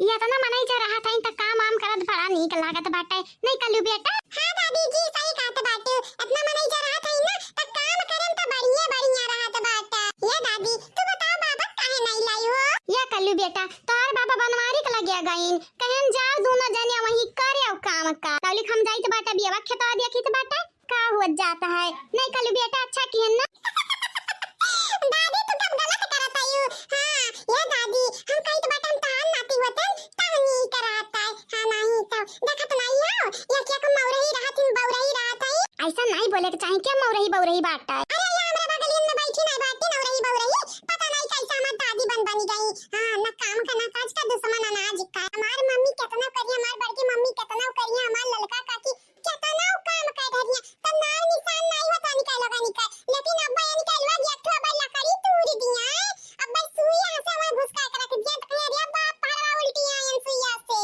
या तो ना मनाई जा रहा था त काम आम करत बड़ा नीक लागत बाटे नहीं कलू बेटा। हां दादी जी सही कहत बाटे इतना मनाई जा रहा था ना त काम करम त बढ़िया बढ़िया रहत बाटे। ये दादी तू बता बाबा काहे नहीं लाई हो। या कलू बेटा तार बाबा बनवारी के लगे गईन कहन जाओ दोनों जने वही करे काम का कल हम जाई त बाटा बियावा खेतवा देखी त बाटा का हो जाता है नहीं कलू बेटा अच्छा किहन ना। दादी तू कब गलत करत आयु। हां ये दादी हम कई तो बाटा हम तहान नाती होतन तब नहीं कराता है। हां नहीं तो देखत नहीं हो या क्या को मौरही रहतिन बौरही रहत है ऐसा नहीं बोले के चाहे क्या मौरही बौरही बाटा है। अरे ये हमरा बगलियन में बैठी नहीं बाटी मौरही बौरही पता नहीं कैसा हमार दादी बन गई। हां ना काम का ना काज का दुश्मन अनाज का हमार मम्मी कितना करिए हमार बड़की मम्मी कितना करिए हमार ललका काकी कितना काम कर रही त नाम निशान नहीं होता निकाल लगा निकाल लेकिन अब्बा ये निकालवा गया तो अब्बा लकड़ी तोड़ दिया अब्बा सुई से हमार घुसका के रख दिया तो अरे बाप पहलवा उल्टी आयन सुईया से।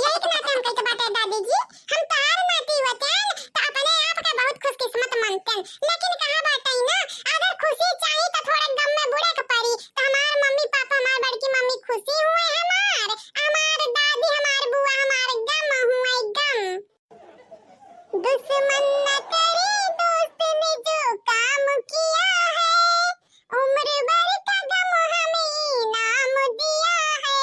यही के नाते हम कहते बाटे दादी जी हम तार नाती होतन तो अपने आप का बहुत खुशकिस्मत मानतन लेकिन कहां बाटे ना अगर खुशी चाहिए तो थोड़ा गम में बुड़े के पड़ी तो हमार मम्मी पापा हमार बड़की मम्मी खुशी हुए हमार दादी हमार बुआ हमार गम हुए गम। दुश्मन न करे दोस्त ने जो काम किया है उम्र भर का गम हमें नाम दिया है।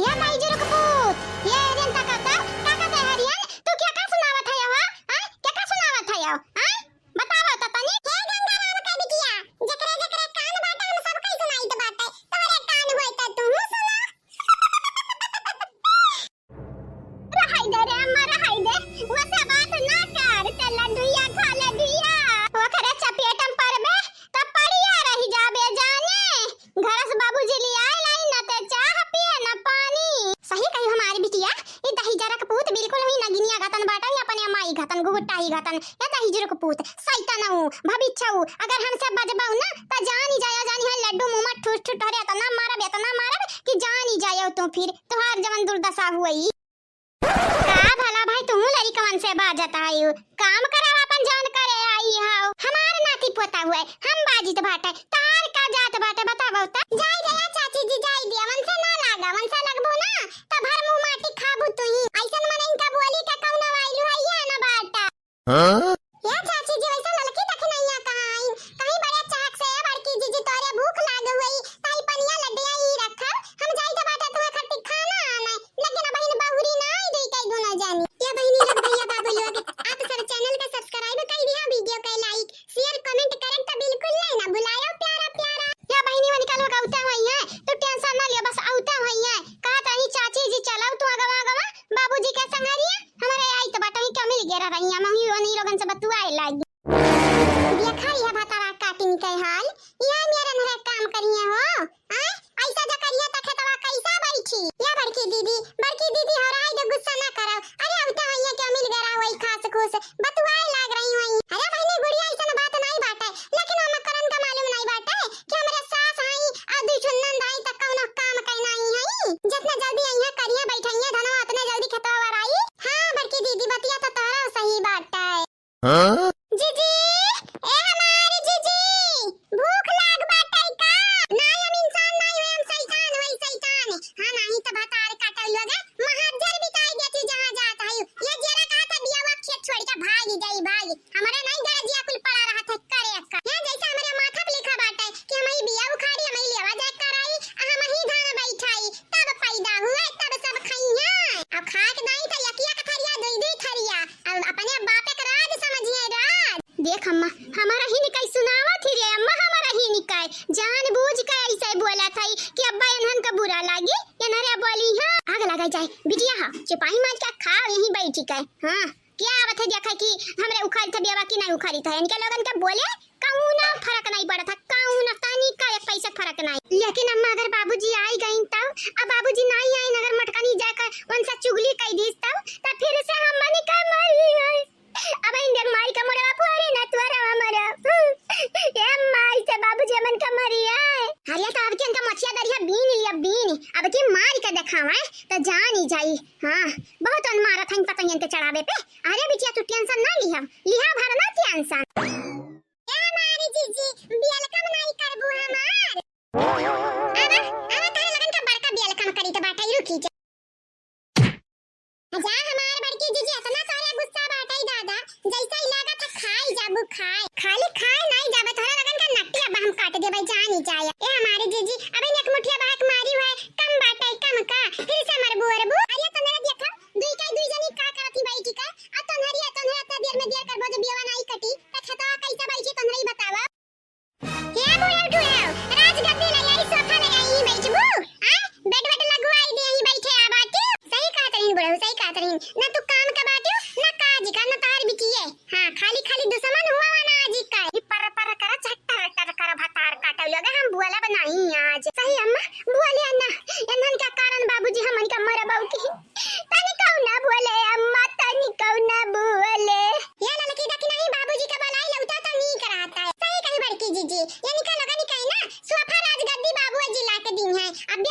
या भाई जी कपूत ये जनता का हरियन तू क्या का सुनावत है यहाँ हां क्या का सुनावत है यहाँ हां बतावा त तनी। हे गंगाराम का बिटिया जकरे जकरे कान बाटा हम सब कई सुनाई त बाटे तोरे कान होय त तू सुना। रहाई दे रे अम्मा रहाई दे वैसे बात ना कर चला दुइया खा ले दुइया वो करे चपेटम पर में त पड़िया रही जाबे जाने घरस बाबूजी ले आए लाई न ते चाह पिए न पानी। सही कही हमारी बिटिया ई दही जरा कपूत बिल्कुल ही नगिनिया गतन बाटा या अपने माई गतन गुगुट्टा ही गतन या दही जरा कपूत सैतान हूं भविष्यऊ अगर हमसे बजबाऊ ना त जान ही जाया जानी है लड्डू मुंह में ठूस ठूस धरे त ना मारब कि जान ही जायो तू फिर तोहार जवन दुर्दशा हुई। का भला भाई तू लड़ी कवन से बाजत आयु काम कराव अपन जान करे आई हाउ हमार नाती पोता हुए हम बाजी त बाटे तार का जात बाटे बतावो त जाई गया चाची जी जाई दिया मन से ना लागा मन से लगबो ना त भर मुंह माटी खाबू तू ही ऐसन मन इनका बोली का कौन वाइलू है या ना बाटा। हां या चाची जी वैसा ललकी तक नहीं आ कहां कहीं बड़े चाक से बड़की जीजी तोरे भूख लाग हुई ताई पनिया लड्डिया ही रखा हम जाई त बाटा तू खट्टी खाना आना लेकिन अब इन बहुरी ना आई दे कई गुना जानी या बहिनी लोग भैया बाबू लोग आप सब चैनल का सब्सक्राइब कर दिया वीडियो का लाइक शेयर कमेंट करें त बिल्कुल नहीं ना भुलायो प्यारा प्यारा। या बहिनी मन निकालो का उता हुई है तो टेंशन ना लियो बस आउता हुई है का तनी चाची जी चलाओ तू अगवा अगवा बाबूजी के संगरिया हमारे आई तो बाटा ही क्या मिल गेरा रही हम ही वनी लोगन से बतुआए लागी देखा यह भातारा काटिन के हाल या मेरे नरे काम करिए हो हां ऐसा जा करिए त खेतवा कैसा बैठी या बड़की दीदी हराई दे गुस्सा ना करो अरे आउता हुई है क्या मिल गेरा वही खास खुश बतुआए लाग रही हुई। अरे बहनी गुड़िया ऐसा बात नहीं बाटे लेकिन हम करन का मालूम नहीं बाटे कि हमरे सास आई आ दुई छुन्नन दाई तक कौनो काम करना ही है जितना जल्दी आई है करिए बैठिए धनवा उतने जल्दी खेतवा वर आई। हां बड़की दीदी बतिया तो तारा सही बात है। हां जीजी ए हमारी जीजी भूख लाग बाटे का ना हम इंसान नहीं हम शैतान वही शैतान हां नहीं तो बतार काटल लोगे महाजर बिताई देती जहां जात है ये जरा कहा था बियावा खेत छोड़ के भागी हमारे नहीं गरजिया कुल पड़ा रहा था करे का या जैसे हमारे माथा पे लिखा बाटे कि हमारी बिया उखाड़ी हमारी लेवा जाए कराई हम ही धान बैठाई तब पैदा हुए तब सब खइया अब खा के नहीं तो यकिया का थरिया दुई थरिया अब अपने बापे का राज समझिए राज। देख अम्मा हमारा ही निकाय सुनावत ही रे अम्मा हमारा ही निकाय जानबूझ के ऐसे बोला था कि अब्बा इन्हन का बुरा लागी इन्हरे बोली हां आग लगा जाए बिटिया हां चिपाई मार के खा यहीं बैठी के हां क्या आवत है देखा कि हमरे उखाड़ी था बेवा की नहीं उखाड़ी था इनके लोगन के बोले कौनो फर्क नहीं पड़ा था कौनो तानी का एक पैसा फर्क नहीं लेकिन अम्मा अगर बाबूजी आई गई तब अब बाबूजी नहीं आई अगर मटकनी जाकर उनसे चुगली कई दी तब फिर से हम मनी का मारी अब इंदर मारी का मोरा पूरी न तोरा हमारा ये माई से बाबूजी मन का मरी है हरिया तो अब के उनका मछिया दरिया बीन लिया बीन अब के मार के दिखावा तो जान ही जाई। हां बहुत उन मारा था पतंगन के चढ़ावे पे अरे बिटिया तू टेंशन ना लिहा भरना टेंशन ए हमारी जीजी बियल का नहीं करबू हमार अब तारे लगन का बड़का बियल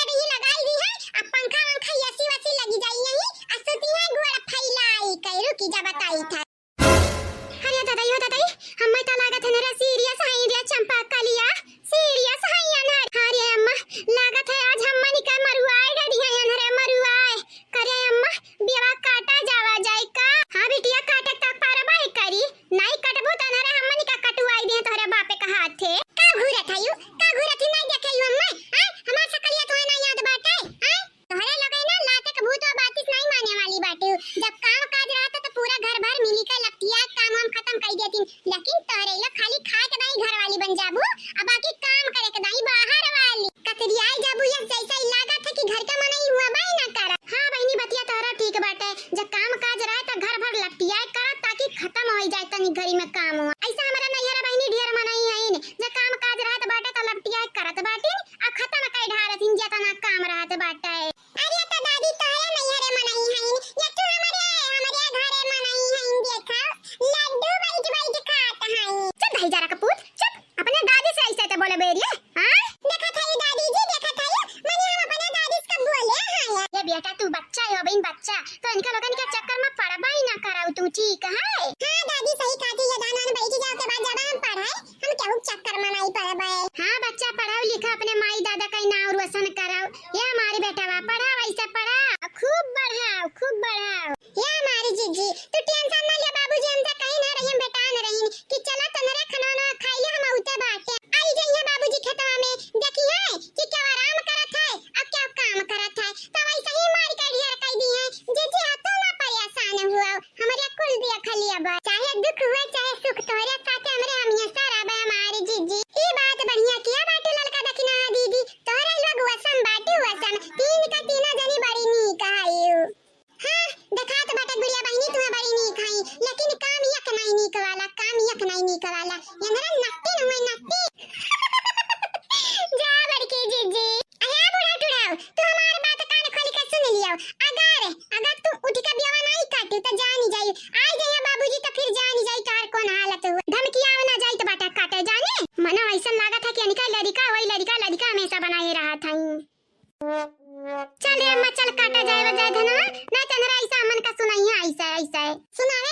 लगे ही लगाई दी है अब पंखा वंखा एसी वसी लगी जाई यही असुती है गोड़ फैलाई कई रुकी जा बताई था अरे दादाई हम त लागत है रे सीरियस है रे चंपा कलिया सीरियस है अनहर अरे अम्मा लागत है आज हमनी का मरुआए गड़ी है अनहरे मरुआए करे अम्मा बेवा काटा जावा जाए का हां बिटिया काटे तक पारबा करी नहीं कटबो त अनहरे हमनी का कटुआई दे तोरे बापे का हाथ थे का घूरत हयू नहीं देखे यू अम्मा हां हमार सकलिया तो ना याद बाटे हां तोहरे लगे ना लाते के भूत और बातिस नहीं माने वाली बाटे जब काम काज रहता तो पूरा घर भर मिली के लपटिया काम हम खत्म कर देती लेकिन तोहरे ला खाली खाए के नहीं घर वाली बन जाबू अब बाकी काम करे के नहीं बाहर वाली कतरियाई जाबू या जैसा ही लागत है कि घर का मना ही हुआ बाई ना कर हां बहनी बतिया तोहरा ठीक बाटे जब काम काज रहे तो घर भर लपटिया कर ताकि खत्म हो जाए तनी घरी में काम हुआ ऐसा हमारा नैहरा बहनी ढेर मनाई है ने जब काम काज रहत बाटे तो लपटिया करत बाटे आ खत्म कर ढारत जेतना काम रहत बाटे अरे तो दादी तोहरे नैहरे मनाई है या तू हमारे घरे मनाई है देखा लड्डू बैठ खात है चुप भाई जरा कपूत चुप अपने दादी से ऐसे तो बोले बेरिया हां देखा था दादी जी देखा था मैंने हम अपने दादी से कब बोले हां ये बेटा तू बच्चा है बहन बच्चा तो इनका लोगन के चक्कर में पड़बा ही ना कराऊ तू ठीक है हां दादी सही कहती है दाना ने बैठ जाओ के बाद जब हम पढ़ाए हम केहू चक्कर में नहीं पड़बा हां बच्चा पढ़ाओ लिखा अपने माई दादा का नाम रोशन कराओ ये हमारे बेटा वा पढ़ाओ ऐसे पढ़ा खूब बढ़ाओ ये हमारी जीजी तू टेंशन ना ले बाबूजी हमसे कहीं ना रही हम बेटा न रही कि चला तनरे खाना खाई ले हम उते बाटे आई जइए बाबूजी खेतवा में देखी है कि क्या आराम करत है अब क्या काम करत है तो वैसे ही मार के ढेर कर दी है जीजी हाथों ना परेशान हुआ हमारे कुल दिया खलिया बा चाहे दुख हुए चाहे सुख तोरे साथे हमरे हमिया सारा बा हमारी जीजी ई बात बढ़िया किया बाटे ललका दखना दीदी तोरे लोग वसम बाटे वसम तीन का तीना जनी बड़ी नी कहायू हां देखात बाटे गुड़िया बहनी तू बड़ी नी खाई लेकिन काम यक नहीं नी कवाला यनरा नक्की न हुए नक्की जा लड़के जीजी आया बुढ़ा टुड़ाओ तू हमार बात कान खोल के सुन लियो अगर तू उठ के बियावा नहीं काटू तो जानी जाई आई जइया बाबूजी तो फिर जानी जाई तार कौन हालत हुआ धमकिया ना जाई तो बाटा काटे जाने मनो ऐसा लागत है कि अनिका लड़का हमेशा बनाए रहा था चल रे अम्मा चल काटा जाए धना नहीं तनरा ऐसा मन का सुनाई है ऐसा सुनावे